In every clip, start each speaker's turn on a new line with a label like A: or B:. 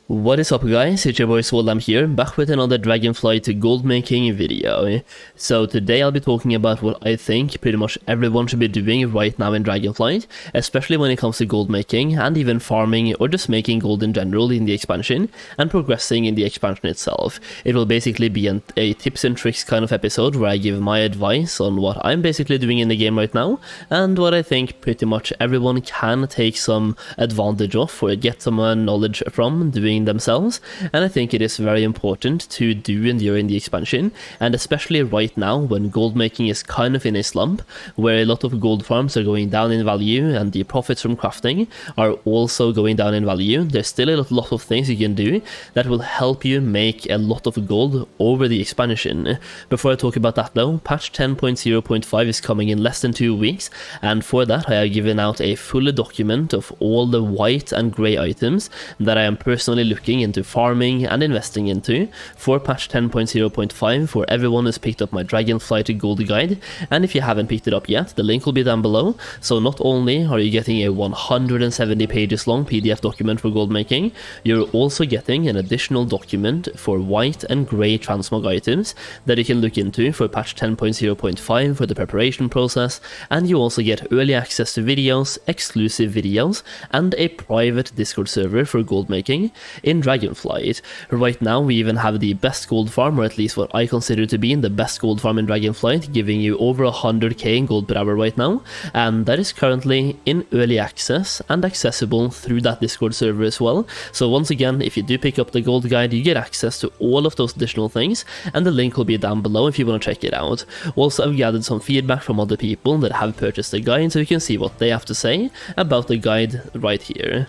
A: What is up guys, it's your boy Swollam here, back with another Dragonflight gold making video. So today I'll be talking about what I think pretty much everyone should be doing right now in Dragonflight, especially when it comes to gold making and even farming or just making gold in general in the expansion and progressing in the expansion itself. It will basically be a tips and tricks kind of episode where I give my advice on what I'm basically doing in the game right now and what I think pretty much everyone can take some advantage of or get some knowledge from doing themselves, and I think it is very important to do during the expansion, and especially right now when gold making is kind of in a slump where a lot of gold farms are going down in value and the profits from crafting are also going down in value. There's still a lot of things you can do that will help you make a lot of gold over the expansion. Before I talk about that though, patch 10.0.5 is coming in less than 2 weeks, and for that I have given out a full document of all the white and grey items that I am personally looking into farming and investing into for patch 10.0.5 for everyone who's picked up my Dragonflight gold guide. And if you haven't picked it up yet, the link will be down below. So not only are you getting a 170 pages long PDF document for gold making, you're also getting an additional document for white and grey transmog items that you can look into for patch 10.0.5 for the preparation process, and you also get early access to videos, exclusive videos, and a private Discord server for gold making in Dragonflight. Right now we even have the best gold farm, or at least what I consider to be the best gold farm in Dragonflight, giving you over 100k in gold per hour right now, and that is currently in early access and accessible through that Discord server as well. So once again, if you do pick up the gold guide, you get access to all of those additional things, and the link will be down below if you want to check it out. Also, I've gathered some feedback from other people that have purchased the guide, so you can see what they have to say about the guide right here.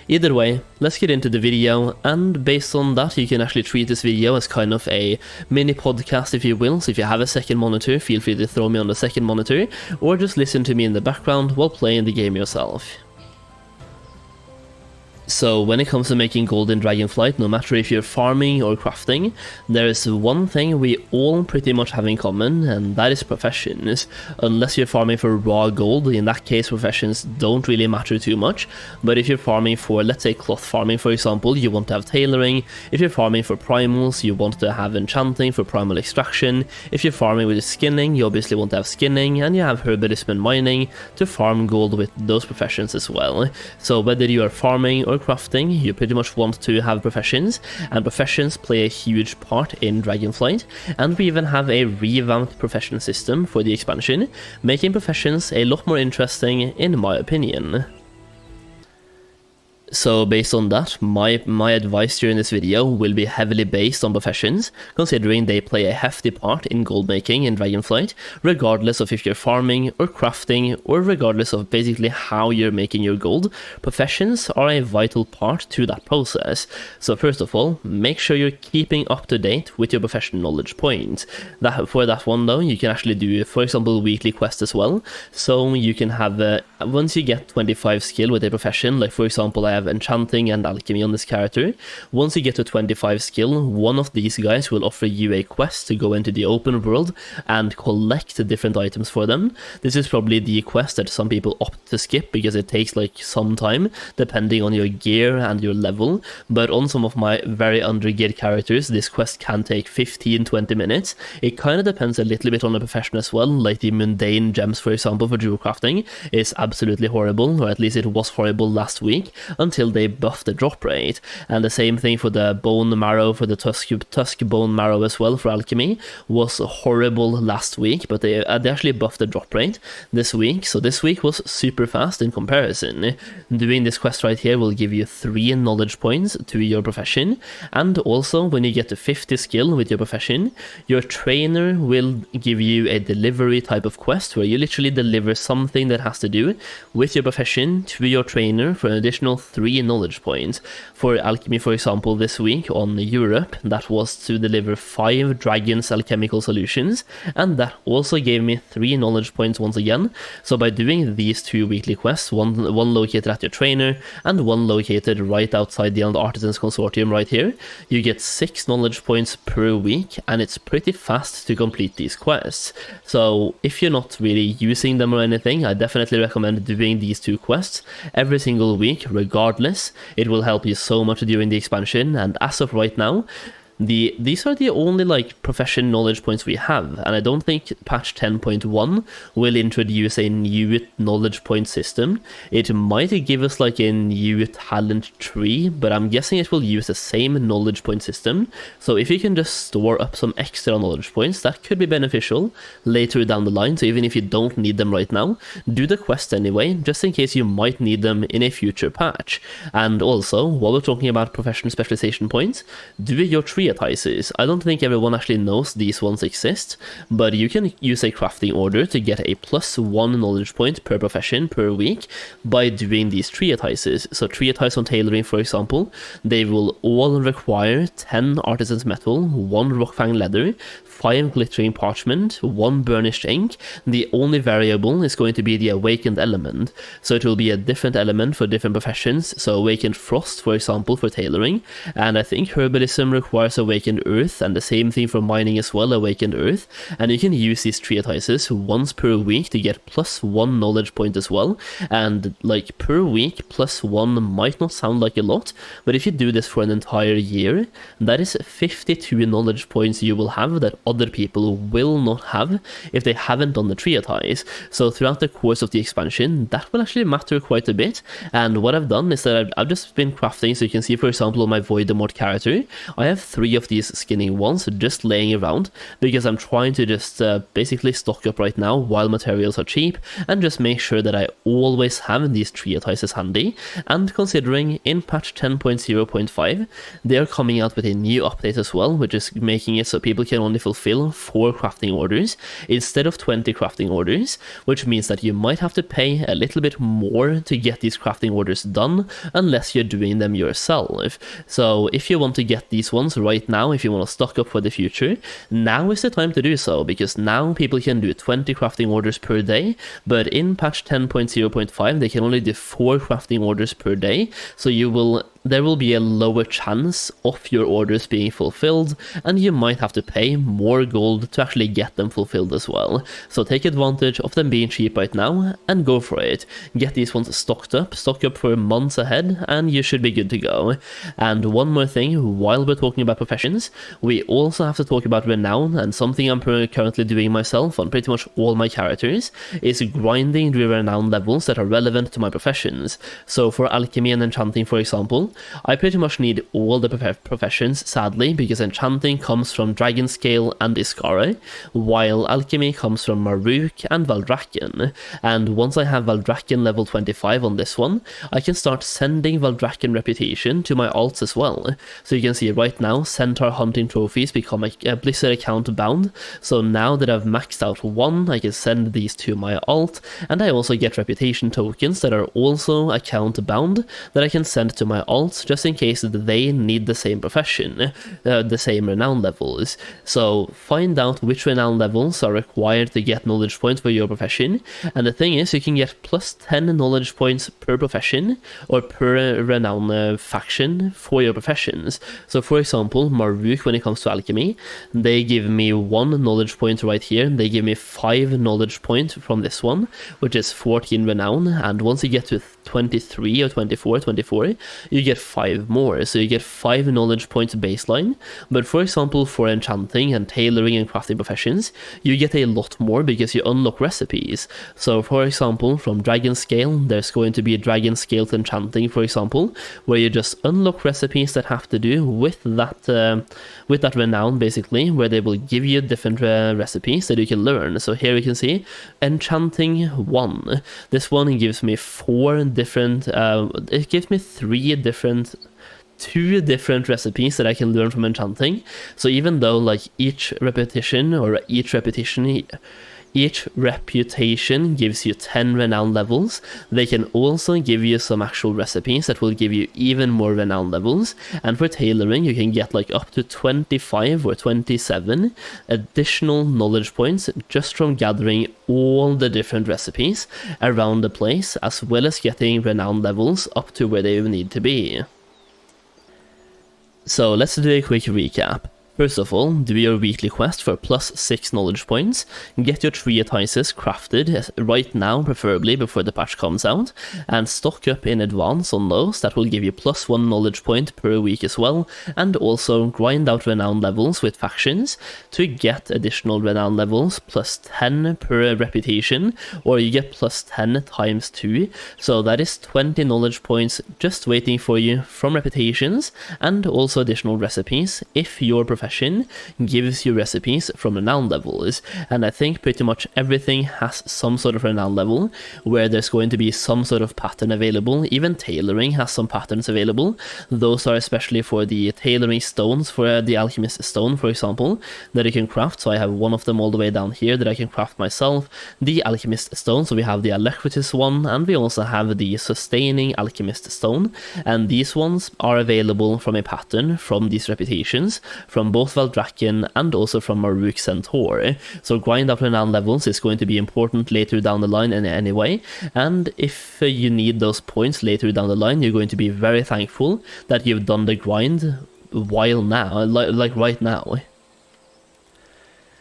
A: Either way, let's get into the video, and based on that you can actually treat this video as kind of a mini podcast if you will. So if you have a second monitor, feel free to throw me on the second monitor, or just listen to me in the background while playing the game yourself. So when it comes to making gold in Dragonflight, no matter if you're farming or crafting, there is one thing we all pretty much have in common, and that is professions. Unless you're farming for raw gold, in that case professions don't really matter too much. But if you're farming for, let's say, cloth farming for example, you want to have tailoring. If you're farming for primals, you want to have enchanting for primal extraction. If you're farming with skinning, you obviously want to have skinning, and you have herbalism and mining to farm gold with those professions as well. So whether you are farming or crafting, you pretty much want to have professions, and professions play a huge part in Dragonflight, and we even have a revamped profession system for the expansion, making professions a lot more interesting in my opinion. So based on that, my advice during this video will be heavily based on professions, considering they play a hefty part in gold making in Dragonflight, regardless of if you're farming or crafting, or regardless of basically how you're making your gold. Professions are a vital part to that process. So first of all, make sure you're keeping up to date with your profession knowledge points. For that one though, you can actually do, for example, weekly quests as well. So you can have, once you get 25 skill with a profession, like for example I have enchanting and alchemy on this character. Once you get to 25 skill, one of these guys will offer you a quest to go into the open world and collect different items for them. This is probably the quest that some people opt to skip because it takes like some time depending on your gear and your level, but on some of my very under-geared characters this quest can take 15-20 minutes. It kind of depends a little bit on the profession as well, like the mundane gems for example for jewel crafting is absolutely horrible, or at least it was horrible last week until they buffed the drop rate. And the same thing for the bone marrow, for the tusk bone marrow as well for alchemy was horrible last week, but they actually buffed the drop rate this week, so this week was super fast in comparison. Doing this quest right here will give you 3 knowledge points to your profession, and also when you get to 50 skill with your profession, your trainer will give you a delivery type of quest where you literally deliver something that has to do with your profession to your trainer for an additional 3 knowledge points. For alchemy for example this week on Europe, that was to deliver 5 dragon's alchemical solutions, and that also gave me 3 knowledge points once again. So by doing these 2 weekly quests, one located at your trainer and one located right outside the Artisans Consortium right here, you get 6 knowledge points per week, and it's pretty fast to complete these quests. So if you're not really using them or anything, I definitely recommend doing these 2 quests every single week regardless regardless, it will help you so much during the expansion, and as of right now, these are the only like profession knowledge points we have, and I don't think patch 10.1 will introduce a new knowledge point system. It might give us like a new talent tree, but I'm guessing it will use the same knowledge point system. So if you can just store up some extra knowledge points, that could be beneficial later down the line. So even if you don't need them right now, do the quest anyway, just in case you might need them in a future patch. And also, while we're talking about profession specialization points, do your tree treatises. I don't think everyone actually knows these ones exist, but you can use a crafting order to get a +1 knowledge point per profession per week by doing these treatises. So treatise on tailoring, for example, they will all require 10 artisan's metal, 1 rockfang leather, 5 glittering parchment, 1 burnished ink. The only variable is going to be the awakened element, so it will be a different element for different professions. So awakened frost, for example, for tailoring, and I think herbalism requires awakened earth, and the same thing for mining as well, awakened earth. And you can use these treatises once per week to get +1 knowledge point as well, and like per week +1 might not sound like a lot, but if you do this for an entire year, that is 52 knowledge points you will have that other people will not have if they haven't done the treatise. So throughout the course of the expansion, that will actually matter quite a bit. And what I've done is that I've just been crafting. So you can see, for example, on my Voldemort character, I have 3 of these skinning ones just laying around because I'm trying to just basically stock up right now while materials are cheap, and just make sure that I always have these treatises handy. And considering in patch 10.0.5 they are coming out with a new update as well, which is making it so people can only fulfill 4 crafting orders instead of 20 crafting orders, which means that you might have to pay a little bit more to get these crafting orders done unless you're doing them yourself. So if you want to get these ones right now, if you want to stock up for the future, now is the time to do so, because now people can do 20 crafting orders per day, but in patch 10.0.5 they can only do 4 crafting orders per day. So there will be a lower chance of your orders being fulfilled, and you might have to pay more gold to actually get them fulfilled as well. So take advantage of them being cheap right now and go for it. Get these ones stock up for months ahead, and you should be good to go. And one more thing, while we're talking about professions, we also have to talk about renown, and something I'm currently doing myself on pretty much all my characters is grinding the renown levels that are relevant to my professions. So for alchemy and enchanting, for example, I pretty much need all the professions, sadly, because enchanting comes from Dragon Scale and Iskara, while alchemy comes from Maruk and Valdrakken. And once I have Valdrakken level 25 on this one, I can start sending Valdrakken reputation to my alts as well. So you can see right now, Centaur hunting trophies become a Blizzard account bound. So now that I've maxed out 1, I can send these to my alt, and I also get reputation tokens that are also account bound that I can send to my alt, just in case they need the same profession, the same renown levels. So find out which renown levels are required to get knowledge points for your profession, and the thing is, you can get +10 knowledge points per profession or per renown faction for your professions. So for example, Maruk, when it comes to alchemy, they give me 1 knowledge point right here. They give me 5 knowledge points from this one, which is 14 renown, and once you get to 23 or 24, you get 5 more, so you get 5 knowledge points baseline. But for example, for enchanting and tailoring and crafting professions, you get a lot more because you unlock recipes. So for example, from Dragon Scale, there's going to be a Dragon Scale to enchanting, for example, where you just unlock recipes that have to do with that renown, basically, where they will give you different recipes that you can learn. So here you can see enchanting 1. This one gives me 4 different, it gives me 2 different recipes that I can learn from enchanting. So even though like each reputation gives you 10 renown levels, they can also give you some actual recipes that will give you even more renown levels. And for tailoring, you can get like up to 25 or 27 additional knowledge points just from gathering all the different recipes around the place, as well as getting renown levels up to where they need to be. So let's do a quick recap. First of all, do your weekly quest for plus 6 knowledge points, get your 3 atices crafted right now, preferably before the patch comes out, and stock up in advance on those. That will give you plus 1 knowledge point per week as well, and also grind out renown levels with factions to get additional renown levels, plus 10 per reputation, or you get plus 10 times 2, so that is 20 knowledge points just waiting for you from reputations, and also additional recipes if your profession gives you recipes from renown levels. And I think pretty much everything has some sort of renown level where there's going to be some sort of pattern available. Even tailoring has some patterns available. Those are especially for the tailoring stones, for the alchemist stone, for example, that you can craft. So I have one of them all the way down here that I can craft myself, the alchemist stone. So we have the alacritus one, and we also have the sustaining alchemist stone, and these ones are available from a pattern from these reputations, from both Valdrakken and also from Maruk Centaur. So grind up renown levels is going to be important later down the line in any way, and if you need those points later down the line, you're going to be very thankful that you've done the grind while now, like right now.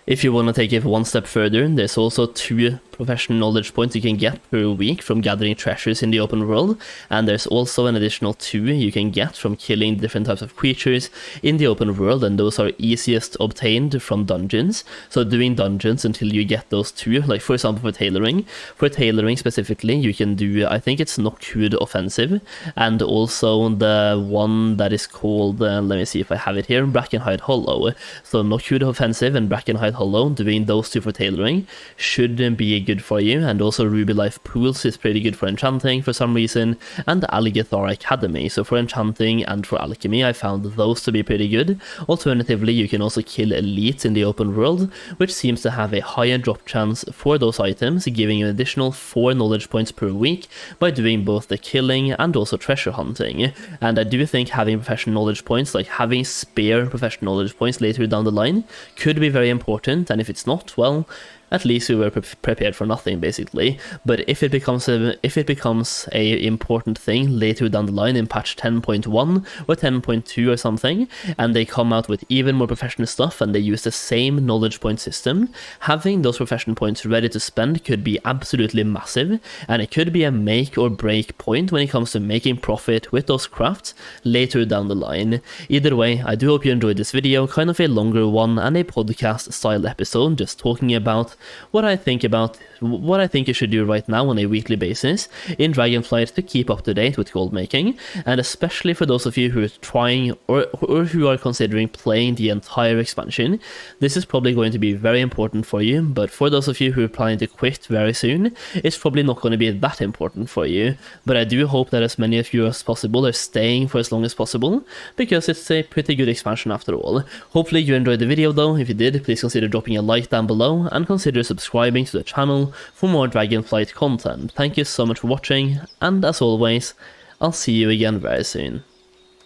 A: If you want to take it one step further, there's also 2 professional knowledge points you can get per week from gathering treasures in the open world, and there's also an additional 2 you can get from killing different types of creatures in the open world, and those are easiest obtained from dungeons. So doing dungeons until you get those 2, like for example for tailoring specifically, you can do, I think it's Nokhud Offensive, and also the one that is called, let me see if I have it here, Brackenhide Hollow. So Nokhud Offensive and Brackenhide Hollow, doing those 2 for tailoring should be good for you, and also Ruby Life Pools is pretty good for enchanting for some reason, and Algathar Academy. So for enchanting and for alchemy, I found those to be pretty good. Alternatively, you can also kill elites in the open world, which seems to have a higher drop chance for those items, giving you an additional 4 knowledge points per week by doing both the killing and also treasure hunting. And I do think having professional knowledge points, like having spare professional knowledge points later down the line, could be very important, and if it's not, well, at least we were prepared for nothing, basically. But if it becomes a important thing later down the line in patch 10.1 or 10.2 or something, and they come out with even more professional stuff and they use the same knowledge point system, having those professional points ready to spend could be absolutely massive, and it could be a make or break point when it comes to making profit with those crafts later down the line. Either way, I do hope you enjoyed this video, kind of a longer one and a podcast style episode, just talking about what I think you should do right now on a weekly basis in Dragonflight to keep up to date with gold making, and especially for those of you who are trying or who are considering playing the entire expansion, this is probably going to be very important for you. But for those of you who are planning to quit very soon, it's probably not going to be that important for you. But I do hope that as many of you as possible are staying for as long as possible, because it's a pretty good expansion after all. Hopefully you enjoyed the video though. If you did, please consider dropping a like down below, and consider subscribing to the channel for more Dragonflight content. Thank you so much for watching, and as always, I'll see you again very soon.